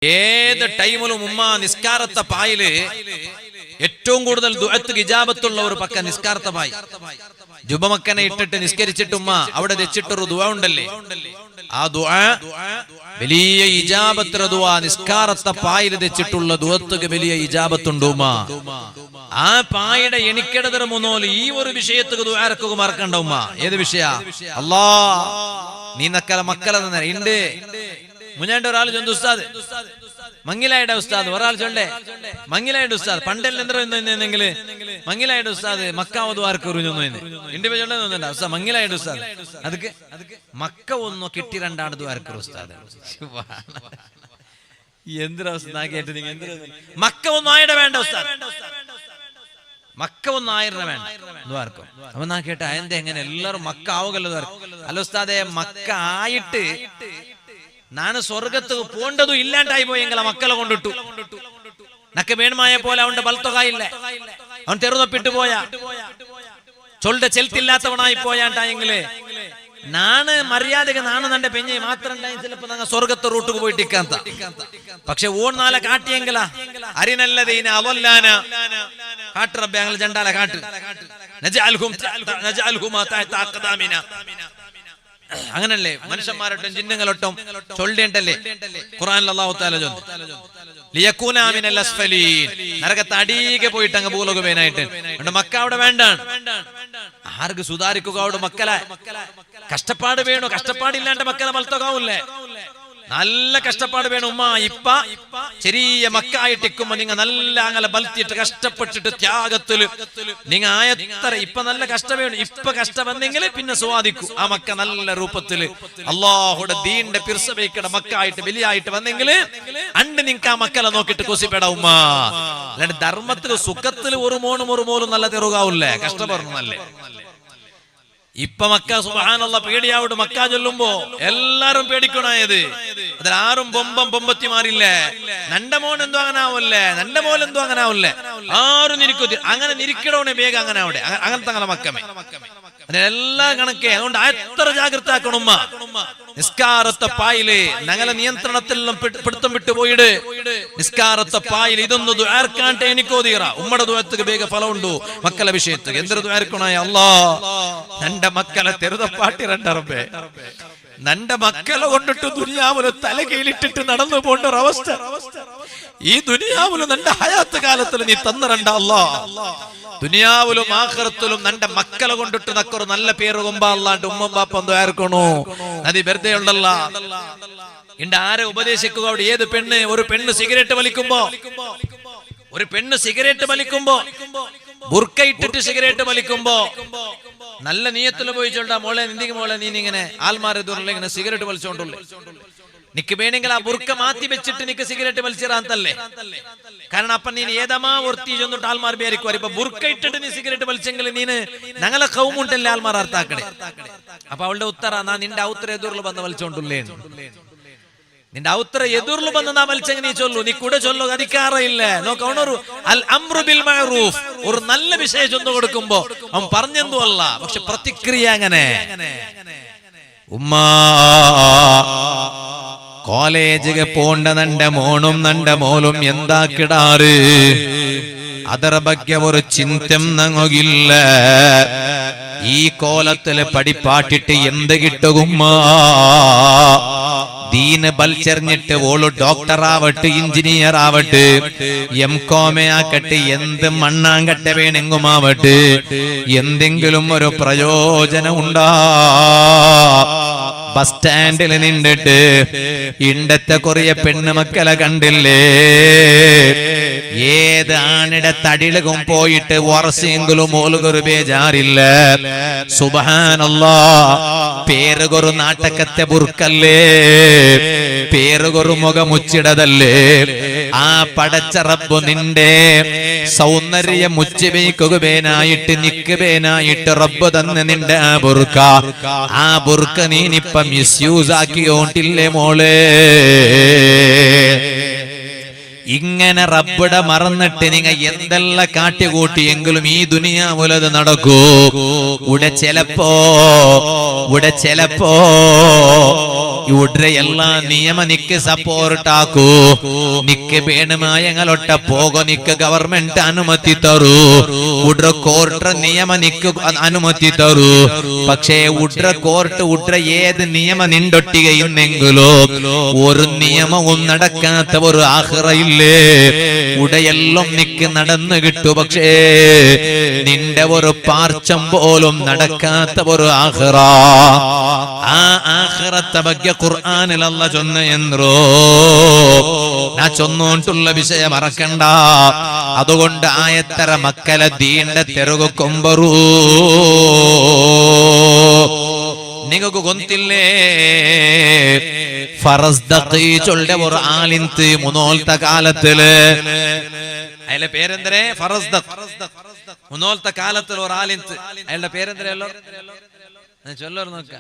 ഏത് ടൈമിലും ഉമ്മ നിസ്കാരത്തെ പായില് ഏറ്റവും കൂടുതൽ ദുആക്ക് ഇജാബത്തുള്ള ഒരു പക്ക നിസ്കാരത്തെ പായി. ജുബമക്കനെ ഇട്ടിട്ട് നിസ്കരിച്ചിട്ട് ഉമ്മ അവിടെ വെച്ചിട്ടൊരു ദുആ ഉണ്ടല്ലേ, ആ ദുആ വലിയ ഇജാബത്തുള്ള ദുആ. നിസ്കാരത്തെ പായില് വെച്ചിട്ടുള്ള ദുആക്ക് വലിയ ഇജാബത്തുണ്ട് ഉമ്മ. ആ പായുടെ എണിക്കെടുതര മുന്നോല് ഈ ഒരു വിഷയത്തുക്ക് ദുആക്ക് മറക്കണ്ട ഉമ്മ. ഏത് വിഷയ? അല്ലാ നീ നക്കല മക്കളെ ഉണ്ട് മുഞ്ഞാണ്ട് ഒരാൾ ചൊന്തു ഉസ്താദ് മങ്ങിലായുടെ ഉസ്താദ്, ഒരാൾ ചൊല്ലേ മങ്ങിലായുടെ ഉസ്താദ് പണ്ടെല്ലാം എന്തെങ്കിലും മങ്ങിലായുടെ ഉസ്താദ് മക്കാവതുവാർക്ക് എറിഞ്ഞു ഇന്റെ ചൊല്ലുന്നുണ്ട് ഉസ്താദ് മങ്ങിലായുടെ ഉസ്താദ് അതൊക്കെ മക്ക ഒന്നോ കിട്ടി രണ്ടാണ് ദ്വാരക്കർ ഉസ്താദ്. എന്തൊരവസ്ഥ കേട്ട് നിങ്ങൾ മക്ക ഒന്നും ആയിട വേണ്ട ഉസ്താദ്, മക്ക ഒന്നും ആയിരം വേണ്ട ദ്വാരക്കും. അപ്പൊ നാ കേട്ട അതിന്റെ എങ്ങനെ എല്ലാരും മക്ക ആവുകല്ലോ ദ്വാരക്കും. അല്ല ഉസ്താദെ മക്ക ആയിട്ട് നാണ് സ്വർഗത്ത് പോണ്ടതും ഇല്ലാണ്ടായി പോയെങ്കിൽ മക്കളെ കൊണ്ടിട്ടു നക്ക് വേണമായ പോലെ അവന്റെ ബൽത്തുകയില്ലേ, അവൻ തെറുതപ്പിട്ട് പോയ ചൊല്ലുടെ ചെലുത്തില്ലാത്തവനായി പോയാണ്ടായെങ്കില് നാണ് മര്യാദക്ക് നാണ് നന്റെ പെഞ്ഞ മാത്രം ചിലപ്പോ ഞങ്ങൾ സ്വർഗത്തെ റൂട്ടുക്ക് പോയിട്ട് ഇക്കാത്ത. പക്ഷെ ഓൺ നാളെ കാട്ടിയെങ്കിലാ അരിനല്ലതീന അവല്ലാന കാട്ട് റബ്ബേ ഞങ്ങൾ ജണ്ടാല കാട്ട് അങ്ങനല്ലേ മനുഷ്യന്മാരൊട്ടും ജിന്നങ്ങളൊട്ടും ചൊല്ലേണ്ടല്ലേ ഖുർആനിൽ അല്ലാഹു തആല ചൊല്ലുന്നു ലിയകൂന മിനൽ അസ്ഫലീൻ, നരകത്തെ അടിയിലേക്ക് പോയിട്ട് അങ്ങ് ഭൂലോകമേനായിട്ട്. അതുകൊണ്ട് മക്ക അവിടെ വേണ്ടാണ്. ആർക്ക് സുധാരിക്കുക അവിടെ മക്കളെ കഷ്ടപ്പാട് വേണോ? കഷ്ടപ്പാടില്ലാണ്ട് മക്കളെ വളർത്തുകാവൂല്ലേ? നല്ല കഷ്ടപ്പാട് വേണം ഉമ്മ. ഇപ്പ ചെറിയ മക്കായിട്ടിക്കുമ്പോ നിങ്ങ നല്ല അങ്ങനെ ബലത്തിട്ട് കഷ്ടപ്പെട്ടിട്ട് ത്യാഗത്തില് നിങ്ങ ആയത്ര ഇപ്പൊ നല്ല കഷ്ടം വേണം. ഇപ്പൊ കഷ്ടം വന്നെങ്കിൽ പിന്നെ സ്വാദിക്കൂ ആ മക്ക നല്ല രൂപത്തില് അള്ളാഹുടെ ദീന്റെ പിർസബേക്കടെ മക്കായിട്ട് വലിയായിട്ട് വന്നെങ്കിൽ അണ്ട് നിങ്ങക്ക് ആ മക്കളെ നോക്കിട്ട് കൊസിപ്പെടാ ഉമ്മ. അല്ലാണ്ട് ധർമ്മത്തില് സുഖത്തില് ഒരു മോളും നല്ല തെറുകാവൂല്ലേ? കഷ്ടപ്പെടുന്നല്ലേ. ഇപ്പൊ മക്ക സുബ്ഹാനല്ലാഹ് പേടിയാവോട് മക്ക ചൊല്ലുമ്പോ എല്ലാരും പേടിക്കണായത്. അതിലാരും ബൊമ്പത്തിമാരില്ലേ. നന്റെ മോൻ എന്തോ അങ്ങനെ ആവല്ലേ, നന്റെ മോൻ എന്തോ അങ്ങനെ ആവല്ലേ, ആരും നിരിക്കു അങ്ങനെ നിരിക്കണോനെ വേഗം അങ്ങനെ അവിടെ അങ്ങനത്തെ അങ്ങനെ മക്കമേ അതിനെല്ലാം കണക്കേ. അതുകൊണ്ട് എത്ര ജാഗ്രത ആക്കണം ഉമ്മ. നിസ്കാരത്തെ പായില് ഞങ്ങളെ നിയന്ത്രണത്തിലെല്ലാം പിടുത്തം വിട്ടു പോയിട്. നിസ്കാരത്തെ പായില് ഇതൊന്ന് ദുആർക്കാണ്ട് എനിക്കോതീറ ഉമ്മയുടെ ദുആക്ക് വേഗ ഫലമുണ്ടു. മക്കളെ വിഷയത്ത് എന്തൊരു ദുആർക്കണായ അല്ലാ നന്റെ മക്കളെ തെരുതപ്പാട്ടി രണ്ടറബേ നന്റെ മക്കളെ കൊണ്ടിട്ട് ദുനിയാവില് തലകീലിട്ടിട്ട് നടന്നു പോണ്ട ഒരവസ്ഥ ഈ ദുനിയാവിലും നന്റെ ഹയാത്ത് കാലത്തിൽ നീ തന്നിരണ്ട അല്ലാ. ദുനിയാവിലും ആഖിറത്തിലും നന്റെ മക്കളെ കൊണ്ടിട്ട് നക്കൊരു നല്ല പേര് കൊമ്പ അല്ലാണ്ട് ഉമ്മ ബാപ്പ എന്തോ ആർക്കണോ നദി വെറുതെ ഉണ്ടല്ല. ഇണ്ട് ആരെ ഉപദേശിക്കുക അവിടെ ഏത് പെണ്ണ് ഒരു പെണ്ണ് സിഗരറ്റ് വലിക്കുമ്പോ ബുർക്ക ഇട്ടിട്ട് സിഗരറ്റ് വലിക്കുമ്പോ നല്ല നീയത്തില് പോയി ചൊല്ലാ മോളെ നിന്ദിക്ക് മോളെ നീ ഇങ്ങനെ ആൽമാരെ ദൂരല്ലേ ഇങ്ങനെ സിഗരറ്റ് വലിച്ചോണ്ടുള്ളേ നിക്ക് വേണമെങ്കിൽ ആ ബുർക്ക മാറ്റി വെച്ചിട്ട് നിക്ക് സിഗരറ്റ് വലിച്ചിറാന്തല്ലേ. കാരണം അപ്പൊ നീ ഏതമാ ഒർത്തി ചെന്നിട്ട് ആൽമാർ ബേരിക്കും. ഇപ്പൊ ബുർക്ക ഇട്ടിട്ട് നീ സിഗരറ്റ് വലിച്ചെങ്കിൽ നീന് ഞങ്ങളെ കൗമുണ്ടല്ലേ ആൽമാർ അർത്ഥാക്കണേ. അപ്പൊ അവളുടെ ഉത്തര നാ നിന്റെ ഔത്തര എതിർല് വന്ന് വലിച്ചോണ്ടുള്ളേ, നിന്റെ ഔത്തര എതിർല് വന്ന് നാ വലിച്ചെങ്കിൽ നീ ചൊല്ലു, നീ കൂടെ ചൊല്ലു അധികാറില്ലേ. നോക്കണൊരു അൽ അംറു ബിൽ മഅറൂഫ് ഒരു നല്ല വിഷയം ചൊന്നു കൊടുക്കുമ്പോ അവൻ പറഞ്ഞെന്തോ അല്ല, പക്ഷെ പ്രതിക്രിയ അങ്ങനെ. ഉമ്മ കോളേജിಗೆ പോണ്ട നന്റെ മോണും നന്റെ മോലും എന്താക്കിടാറ് ಅದರ ಬಗ್ಗೆ ഒരു ചിന്തം നങ്ങോകില്ല. ഈ കോലത്തില് പഠിപ്പാട്ടിട്ട് എന്ത് കിട്ടുകുമ്മ? ദീന് ബൽച്ചെറിഞ്ഞിട്ട് ഓള് ഡോക്ടർ ആവട്ടെ എഞ്ചിനീയർ ആവട്ടെ എംകോം ആക്കട്ടെ എന്ത് മണ്ണാങ്കട്ടെ വേണെങ്കുമാവട്ടെ എന്തെങ്കിലും ഒരു പ്രയോജനം ഉണ്ടാ? ബസ് സ്റ്റാൻഡിൽ നിന്നിട്ട് ഇണ്ടത്തെ കുറേ പെണ്ണുമക്കളെ കണ്ടില്ലേ? ഏത് ആണിടെ തടിലകും പോയിട്ട് വർഷെങ്കിലും ഓലുകൊരു ബേജാറില്ല. സുബ്ഹാനല്ലാഹ് പേരുകൊരു നാട്ടകത്തെ ബുർക്കല്ലേ, പേരുകൊരു മുഖമുച്ചിടതല്ലേ. ആ പടച്ച റബ്ബ് നിന്റെ സൗന്ദര്യ മുച്ചിവയ്ക്കുകേനായിട്ട് നിക്കുകേനായിട്ട് റബ്ബ് തന്നെ നിന്റെ ആ ബുർക്ക നീനിപ്പ മിസ്യൂസ് ആക്കിയോണ്ടില്ലേ മോളെ? ഇങ്ങനെ റബ്ബിടെ മറന്നിട്ട് നിങ്ങൾ എന്തെല്ലാം കാട്ടിക്കൂട്ടിയെങ്കിലും ഈ ദുനിയാവുലത് നടക്കൂ. ഇവിടെ ചിലപ്പോ ഇവിടെ എല്ലാ നിയമ നിക്ക് സപ്പോർട്ടാക്കൂ. നിക്ക് വേണമായങ്ങളൊട്ട പോക നിക്ക് ഗവൺമെന്റ് അനുമതി തരൂ. ഉഡ്ര കോർട്ട് നിയമ നിക്ക് അനുമതി തരൂ. പക്ഷേ ഉഡ്ര കോർട്ട് ഉഡ്ര ഏത് നിയമ നിണ്ടൊട്ടികയുന്നെങ്കിലോ ഒരു നിയമവും നടക്കാത്ത ഒരു ആഖിറയില്ലേ. ഉടയെല്ലാം നിക്ക് നടന്നു കിട്ടു. പക്ഷേ നിന്റെ ഒരു പാർച്ചം പോലും നടക്കാത്ത ഒരു ആഖിറ. ആ ആഖിറത്തെ ಬಗ್ಗೆ ഖുർആനിൽ അല്ലാഹ് ചൊന്നോ നാ ചൊന്നോണ്ടുള്ള വിഷയം മറക്കണ്ട. അതുകൊണ്ട് ആയത്തര മക്കളെ ദീന്റെ തെരുകു കൊമ്പറൂ. നിങ്ങൾക്ക് ഗൊന്തില്ലേ ഫറസ്ദഖി ചൊല്ലെ ഒരു ആലിന്ത് മുന്നോൽത്ത കാലത്തില് അയാളുടെ പേരെന്തരേ ഫറസ്ദഖ്. മുന്നോൽത്ത കാലത്തിൽ ഒരു ആലിന്ത് അയാളുടെ പേരെന്തരല്ലോ ചൊല്ലോ നോക്ക.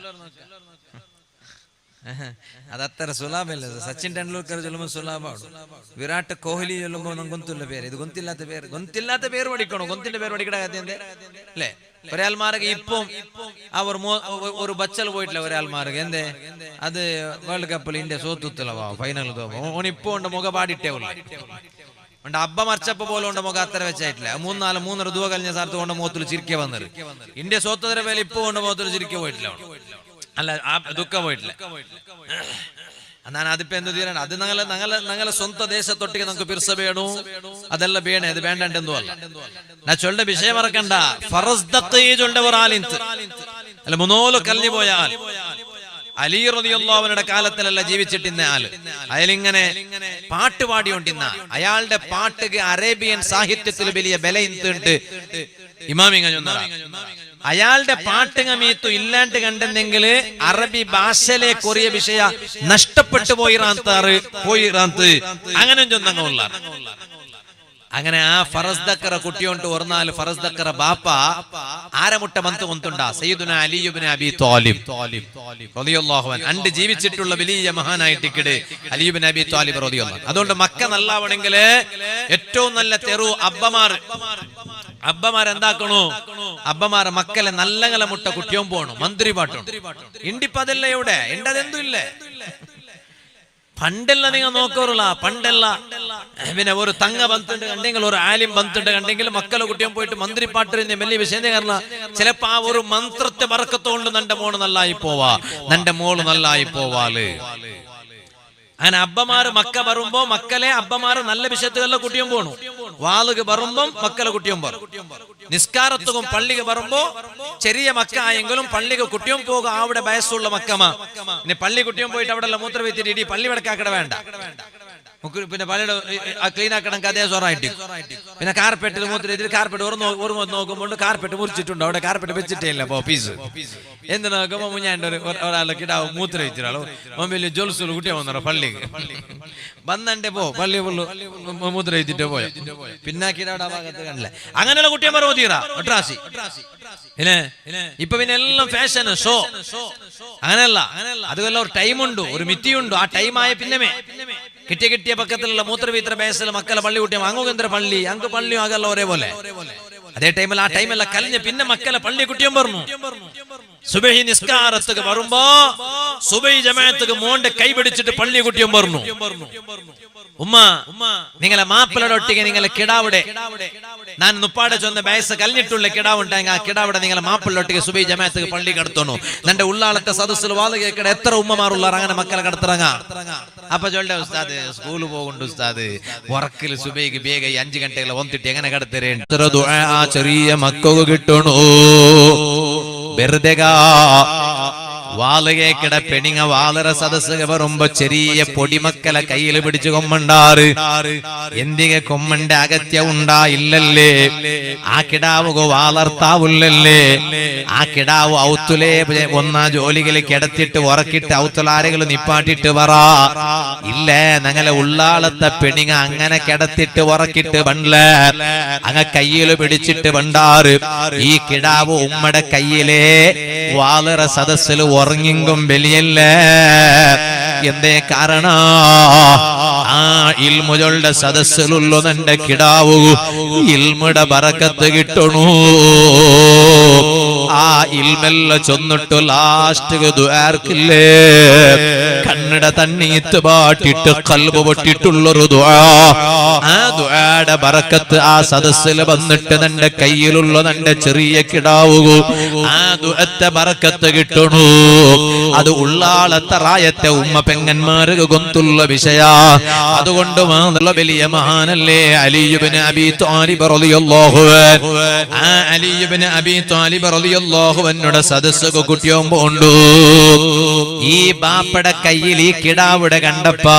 അതത്ര സുലാഭല്ല. സച്ചിൻ ടെണ്ടുൽക്കർ ചൊല്ലുമ്പോ സുലാഭാണ്. വിരാട് കോഹ്ലി ചൊല്ലുമ്പോ ഗൊന്തുള്ള പേര്. ഇത് ഗൊന്തില്ലാത്ത പേര് പഠിക്കണോ? ഗൊന്തിന്റെ പേര് പഠിക്കണ അല്ലേ? ഒരാൾമാർക്ക് ഇപ്പം അവർ ഒരു ബച്ചൽ പോയിട്ടില്ല. ഒരാൾമാർക്ക് എന്തേ അത് വേൾഡ് കപ്പിൽ ഇന്ത്യ സോത്തുത്തലവാ ഫൈനൽ ഓനിപ്പോ ഉണ്ട് മുഖ പാടിട്ടേ ഉള്ളു. അബ്ബ മറിച്ചപ്പോ പോലെ ഉണ്ട് മുഖം അത്ര വെച്ചായിട്ടില്ല. മൂന്നര ദൂവ കഴിഞ്ഞ സ്ഥലത്ത് കൊണ്ട് മുഖത്തിൽ ചിരിക്കെ വന്നത്. ഇന്ത്യ സോത്തതിന്റെ പേര് ഇപ്പൊ കൊണ്ട് മുഖത്തിൽ ചിരിക്കെ പോയിട്ടില്ല. അല്ല ദുഃഖ പോയിട്ടില്ല. ನಾನು അതിപ്പോ എന്ത് തീരാണ്? അത് ഞങ്ങളെ സ്വന്തം ദേശത്തൊട്ടിക്ക് നമുക്ക് പിർസ വേണു. അതല്ല വേണേ, അത് വേണ്ടെന്തോ അല്ല. ഞാൻ ചൊല്ലുന്ന വിഷയം മറക്കണ്ട. അല്ല മുന്നോല് കല്ലിഞ്ഞു പോയ ആൾ അലി റളിയല്ലാഹു അൻഹുവിന്റെ കാലത്തിലല്ല ജീവിച്ചിട്ടിരുന്ന ആള്. അയാളിങ്ങനെ പാട്ട് പാടിയോണ്ടിരുന്ന അയാളുടെ പാട്ടുക്ക് അറേബ്യൻ സാഹിത്യത്തിൽ വലിയ ബലയുണ്ട്. ഇമാമിങ്ങ അയാളുടെ പാട്ടുങ്ങമീത്തു ഇല്ലാണ്ട് കണ്ടെന്നെങ്കിൽ അറബി ഭാഷയിലെ കൊറിയ വിഷയ നഷ്ടപ്പെട്ടു പോയിറാന്ത് അങ്ങനെ ചൊന്നങ്ങ. അങ്ങനെ ആ ഫറസ്ദക്കറ കുട്ടിയോണ്ട് ഓർന്നാല് ഫറസ്ദക്കറ ബാപ്പ ആരമുട്ട മന്ത് കൊണ്ടുണ്ടാ സയ്യിദുനാ അലി ഇബ്നു അബി ത്വാലിബ് റളിയല്ലാഹു അൻഹു അണ്ട് ജീവിച്ചിട്ടുള്ള വലിയ മഹാനായിട്ടിക്കട് അലി ഇബ്നു അബി ത്വാലിബ് റളിയല്ലാഹു. അതുകൊണ്ട് മക്ക നല്ലാവണെങ്കിൽ ഏറ്റവും നല്ല തെറു അബ്ബമാർ എന്താക്കണു? അബ്ബമാർ മക്കളെ നല്ല മുട്ട കുട്ടിയും പോണു. മന്ത്രി പാട്ടും ഇണ്ടിപ്പതല്ല എവിടെ ഇണ്ടതെന്തും ഇല്ലേ. പണ്ടല്ല നിങ്ങൾ നോക്കാറുള്ള പണ്ടല്ല പിന്നെ ഒരു തങ്ങ ബന്ധുണ്ട് കണ്ടെങ്കിൽ ഒരു ആലിം ബന്ധുണ്ട് കണ്ടെങ്കിൽ മക്കളെ കുട്ടിയും പോയിട്ട് മന്ത്രി പാട്ടിന്റെ വലിയ വിഷയം കാരണം ചിലപ്പോ ആ ഒരു മന്ത്രത്തെ വറക്കത്തോണ്ട് നന്റെ മോള് നല്ലായി പോവാ, നന്റെ മോള് നല്ലായി പോവാല്. അങ്ങനെ അബ്ബമാര് മക്ക വരുമ്പോ മക്കളെ അബ്ബമാര് നല്ല വിഷയത്തുള്ള കുട്ടിയും പോണു. വാളുക വരുമ്പം മക്കളെ കുട്ടിയും പറ. നിസ്കാരത്തും പള്ളിക്ക് വരുമ്പോ ചെറിയ മക്ക ആയെങ്കിലും പള്ളിക്ക് കുട്ടിയും പോകുക. അവിടെ വയസ്സുള്ള മക്കമാ പിന്നെ പള്ളി കുട്ടിയും പോയിട്ട് അവിടെ മൂത്ര വെച്ചിട്ട് ഇടി പള്ളി വിടക്കാക്കട വേണ്ട. പിന്നെ പള്ളിയുടെ ക്ലീൻ ആക്കണം അതേ സ്വറായിട്ട്. പിന്നെ കാർപ്പറ്റിൽ മൂത്ര കാർപ്പറ്റ് ഒരു നോക്കുമ്പോൾ കാർപ്പറ്റ് മുറിച്ചിട്ടുണ്ട്. അവിടെ കാർപ്പറ്റ് വെച്ചിട്ടില്ല ഓഫീസ്. എന്ത് നോക്കുമ്പോ മുഞ്ഞാണ്ട് ഒരാളെ കിടാവ് മൂത്ര വെച്ചിട്ടാളോ വലിയ ജോൽസുകൾ കുട്ടിയെ വന്നോ പള്ളിക്ക് വന്നെ പള്ളി മൂത്ര വെച്ചിട്ട് പോയോ. പിന്നെ കിടാവിടെ ആ ഭാഗത്ത് കണ്ടില്ല. അങ്ങനെയുള്ള കുട്ടിയെ പറ തീറാ ഒട്രാസി ഇപ്പൊ പിന്നെ എല്ലാം ഫാഷന് ഷോ. അങ്ങനെയല്ല, അതുമെല്ലാം ഒരു ടൈമുണ്ട്, ഒരു മിത്തിയുണ്ട്. ആ ടൈമായ പിന്നെ കിട്ടിയ പക്കത്തിലുള്ള മൂത്രവീത്ര ബേസിൽ മക്കളെ പള്ളി കുട്ടിയ അങ്ങോകേന്ദ്ര പള്ളി അങ്ങ് പള്ളിയും ആകല്ല ഒരേപോലെ. അതേ ടൈമിൽ ആ ടൈമെല്ലാം കഴിഞ്ഞ് പിന്നെ മക്കളെ പള്ളി കുട്ടിയും പറഞ്ഞു. സുബഹി നിസ്കാരത്തുക്ക് വരുമ്പോ സുബഹി ജമാഅത്തുക്ക് മോന്റെ കൈ പിടിച്ചിട്ട് പള്ളി കുട്ടിയും പറഞ്ഞു, ഉമ്മ നിങ്ങളെ മാപ്പിളൊട്ടിಗೆ നിങ്ങളെ കിടാവിടെ ഞാൻ നുപ്പാടെ ചൊന്ന വയസ്സ് കഴിഞ്ഞിട്ടുള്ള കിടാവുണ്ടെങ്കിൽ ആ കിടാവിടെ നിങ്ങളെ മാപ്പിളൊട്ടിಗೆ സുബഹി ജമാഅത്തുക്ക് പള്ളി കടത്തണു. നന്റെ ഉള്ളാളത്തെ സദസ്സിൽ വാത് കേൾക്കട എത്ര ഉമ്മമാരുള്ള അങ്ങനെ മക്കളെ കടത്തിറങ്ങ. അപ്പൊ ചൊല്ലെ ഉസ്താദ് സ്കൂള് പോകുന്നുണ്ട് ഉസ്താദ് ഉറക്കിൽ സുബഹിക്ക് ಬೇಗ 5 ಗಂಟೆಗಳ ಒಂದಿಟ್ಟು എങ്ങനെ കടത്തരേണ്ട ചെറിയ മക്കൾക്ക് കിട്ടണു. വെറുതെക വാളുകേക്കിട പെണിങ്ങ വാളറ സദസ്സുക വരുമ്പോ ചെറിയ പൊടിമക്കളെ കയ്യിൽ പിടിച്ചു കൊമ്മണ്ടാറ്. എന്തിക കൊമ്മണ്ട അഗത്യ ഉണ്ടായില്ലല്ലേ. ആ കിടാവ് വാളർത്താവില്ലല്ലേ. ആ കിടാവ് ഔത്തുലേ ഒന്നാ ജോലികളിൽ കിടത്തിട്ട് ഉറക്കിട്ട് ഔത്തുലാരകൾ നിപ്പാട്ടിട്ട് പറ ഇല്ല. ഞങ്ങളെ ഉള്ളാളത്തെ പെണിങ്ങ അങ്ങനെ കിടത്തിട്ട് ഉറക്കിട്ട് വണ്ട അങ്ങ കയ്യിൽ പിടിച്ചിട്ട് വണ്ടാറ്. ഈ കിടാവ് ഉമ്മയുടെ കയ്യിലെ വാളറ സദസ്സിൽ ഉറങ്ങിങ്കും വെളിയല്ല. എന്തേ കാരണ ആ ഇൽമുകളുടെ സദസ്സിലുള്ള നിന്റെ കിടാവു ഇൽമുടെ ബറക്കത്ത് കിട്ടണു ആ ഇൽമെല്ല ചൊന്നിട്ടു ലാസ്റ്റ് ദുആർക്കില്ലേ കണ്ണട തണ്ണീത്ത് പാട്ടിട്ട് കൽബ് പൊട്ടിട്ടുള്ളൊരു ദുആ ആ ദുആയുടെ ബറക്കത്ത് ആ സദസ്സിൽ വന്നിട്ട് നിന്റെ കയ്യിലുള്ള നിന്റെ ചെറിയ കിടാവു ആ ദുആത്തെ ബറക്കത്ത് കിട്ടണു അത് ഉള്ളാളത്തെ റായത്തെ ഉമ്മ പെങ്ങന്മാർക്ക് ഗൊന്തുള്ള വിഷയ അതുകൊണ്ട് മാത്രമുള്ള വലിയ മഹാനല്ലേ അലി ഇബ്നു അബീ ത്വാലിബ് റളിയല്ലാഹു അൻഹു ആ അലി ഇബ്നു അബീ ത്വാലിബ് റളിയല്ലാഹു അൻഹുടെ സദസ്സൊക്കെ കുട്ടിയോമ്പുണ്ടു ഈ ബാപ്പയുടെ കയ്യിൽ ഈ കിടാവിടെ കണ്ടപ്പാ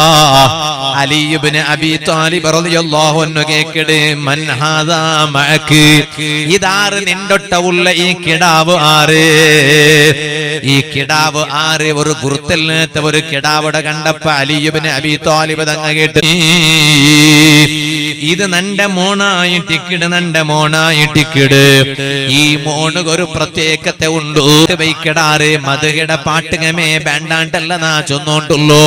അലി ഇബ്നു അബീ ത്വാലിബ് റളിയല്ലാഹു അൻഹു കേക്കടെ മൻ ഹാദാ മഅകി ഇതാറ് നിന്റൊട്ട ഉള്ള ഈ കിടാവ് ആര് ഈ കിടാവ് ആര് ഒരു ഗുരുത്തലിനത്തെ ഒരു കിടാവിടെ കണ്ടപ്പോ അലി ഇബ്നു അബീ ത്വാലിബ് തങ്ങ കേട്ട് ഇത് നന്റെ മോണായിട്ടിക്കിട് നന്റെ മോണായിട്ടിക്കിട് ഈ മോണുക ഒരു പ്രത്യേകത ഉണ്ട് വൈക്കിടാറ് മധുകിട പാട്ടുകമേ വേണ്ടാണ്ടല്ല നാ ചൊന്നോണ്ടുള്ളൂ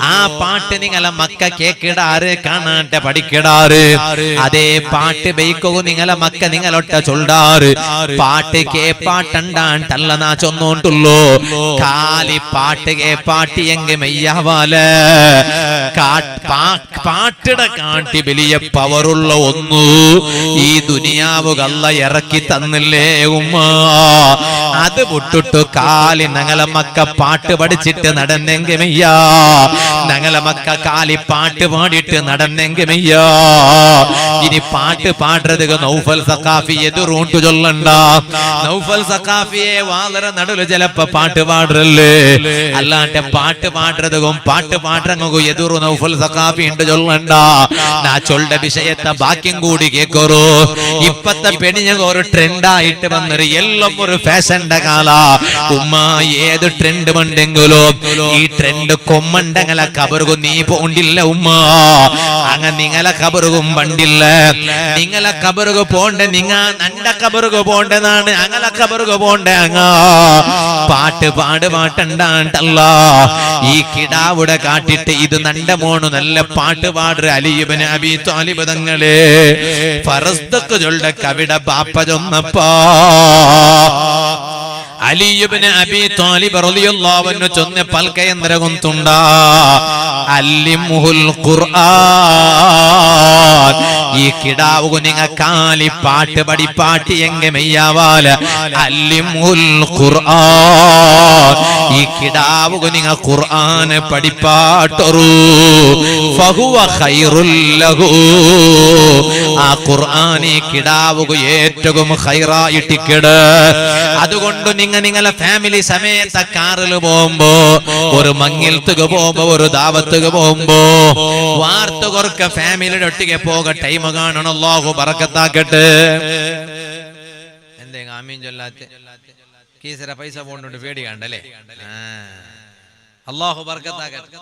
ആ പാട്ട് നിങ്ങളെ മക്ക കേക്കിടാറ് കാണാട്ടെ പഠിക്കിടാറ് അതേ പാട്ട് ബൈക്കോ നിങ്ങളെ മക്ക നിങ്ങളൊട്ട ചൊല്ലാറ് പാട്ട് കേപ്പാട്ടണ്ടാണ്ടല്ല നാ ചൊന്നോണ്ടുള്ളൂ കാലി പാട്ട് കേപ്പാട്ടി എങ്കി മെയ്യാവാല പാട്ടിട കാട്ടി വലിയ പവറുള്ള ഒന്നു ഈ ദുനിയാവുകള്ള ഇറക്കി തന്നില്ലേ ഉമ്മ അത് വിട്ടിട്ടു കാലി ഞങ്ങളെ മക്ക പാട്ട് പഠിച്ചിട്ട് നടന്നെങ്കി മെയ്യാ ഞങ്ങളെ മക്ക കാലി പാട്ട് പാടിയിട്ട് നടന്നെങ്കി മെയ്യാ ഇനി പാട്ട് പാടുறது നൗഫൽ സഖാഫി എതിറൂണ്ടു ചൊല്ലണ്ട നൗഫൽ സഖാഫിയെ വളരെ നടുല് ചിലപ്പോ പാട്ട് പാടല്ലേ അല്ലാണ്ട് പാട്ട് പാടുறதுം പാട്ട് പാടുறങ്ങ എതിറു നൗഫൽ സഖാഫി ഉണ്ട് ചൊല്ലണ്ട നാ ചൊല്ലുടെ വിഷയത്തെ ബാക്കിയും കൂടി കേക്കറോ ഇപ്പത്തെ പെണ്ണിഞ്ഞ ഒരു ട്രെൻഡായിട്ട് വന്നൊരു എല്ലാം ഒരു ഫാഷന്റെ കാല ഉമ്മ ഏത് ട്രെൻഡ് ഉണ്ടെങ്കിലോ ഈ ട്രെൻഡ് കൊമ്മണ്ടങ്ങളെ കബറുകും നീ പോണ്ടില്ല ഉമ്മ അങ്ങ നിങ്ങളെ കബറുകും പണ്ടില്ല നിങ്ങളെ കബറുക പോണ്ടേ നിങ്ങ നന്റെ കബറുക പോണ്ടെന്നാണ് അങ്ങനെ കബറുക പോണ്ടേ അങ്ങ പാട്ട് പാട്ടുണ്ടാണ്ടല്ല ഈ കിടാവിടെ കാട്ടിട്ട് ഇത് നന്റെ മോണു നല്ല പാട്ട് പാടുற അലി ഇബ്നു അബീ ത്വാലിബ് തങ്ങളെ ഫറസ്ദക്ക് ചൊല്ലുടെ കവിട ബാപ്പ ചൊന്നപ്പാ അലി ഇബ്നു അബീ ത്വാലിബ് റളിയല്ലാഹു അൻഹു ചൊന്ന പൽക്കയന്തര ഗൊന്തുണ്ട അല്ലിമുൽ ഖുർആൻ ഈ കിടാവു നിങ്ങ കാലി പാട്ട് പഠിപ്പാട്ടി എങ്കെ മെയ്യാവാല അല്ലിമുൽ ഖുർആൻ ഈ കിടാവു നിങ്ങ ഖുർആൻ പഠിപ്പാട്ടൊരു ഫഹുവ ഖൈറുൽ ലഹു ആ ഖുർആൻ ഈ കിടാവു ഏറ്റവും ഖൈറായിട്ടിക്കട് അതുകൊണ്ട് നിങ്ങളെ ഫാമിലി സമേത കാറിൽ പോകുമ്പോ ഒരു മങ്ങിൽത്തുക പോകുമ്പോ ഒരു ദാവത്തുക പോകുമ്പോ വാർത്ത കുറക്ക ഫാമിലിയുടെ ഒട്ടിಗೆ പോക ടൈം കാണണം അല്ലാഹു ബറക്കത്താക്കട്ടെ എന്തേ ആമീൻ ചൊല്ലാത്തെ കീസര പൈസ പോണ്ടുണ്ട് പേടി കണ്ടല്ലേ അല്ലാഹു ബറക്കത്താക്കട്ടെ